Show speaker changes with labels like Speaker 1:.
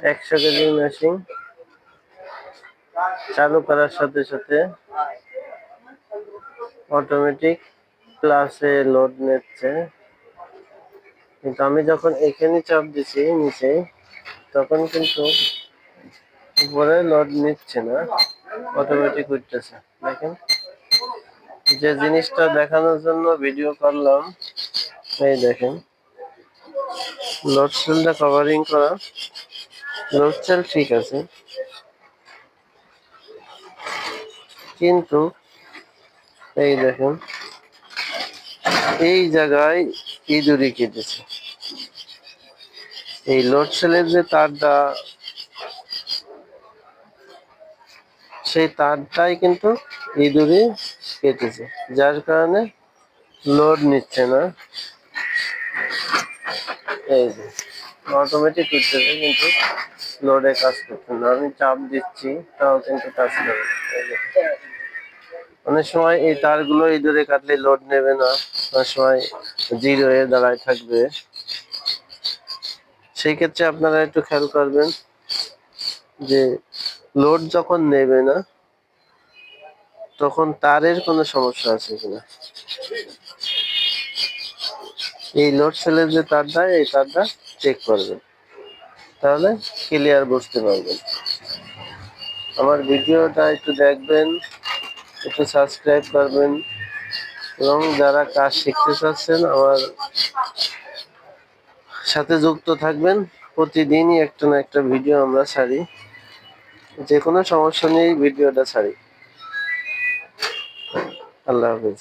Speaker 1: 100 KG machine চালু করার সাথে সাথে অটোমেটিক প্লাসে লোড নিচ্ছে, কিন্তু আমি যখন এখানে চাপ দিচ্ছি নিচে তখন কিন্তু উপরে লোড নিচ্ছে না, অটোমেটিক উঠতেছে। দেখেন, যে জিনিসটা দেখানোর জন্য ভিডিও করলাম, এই দেখেন লোড সেলটা কভারিং করা, লোড সেল ঠিক আছে, কিন্তু এই দেখেন এই জায়গায় ইঁদুরে কেটেছে। এই লোড সেলের যে তারটা, সেই তারটাই কিন্তু ইঁদুরে কেটেছে, যার কারণে লোড নিচ্ছে না। এই যে অটোমেটিক উঠতেছে কিন্তু লোডে কাজ করছে না, আমি চাপ দিচ্ছি তাও কিন্তু কাজ করে না। অনেক সময় এই তারগুলো ইঁদুরে কাটলে লোড নেবে না, অনেক সময় জিরো হয়ে দাঁড়ায় থাকবে। সেই ক্ষেত্রে আপনারা একটু খেয়াল করবেন যে লোড যখন নেবে না তখন তারের কোনো সমস্যা আছে কিনা। এই লোড সেলের যে তারটা, এই তারটা চেক করবেন, তাহলে ক্লিয়ার বুঝতে পারবেন। আমার ভিডিওটা একটু দেখবেন, একটু সাবস্ক্রাইব করবেন, এবং যারা কাজ শিখতে চাচ্ছেন আমার সাথে যুক্ত থাকবেন। প্রতিদিনই একটা না একটা ভিডিও আমরা ছাড়ি, যে কোনো সমস্যা নিয়েই ভিডিওটা ছাড়ি। আল্লাহ হাফেজ।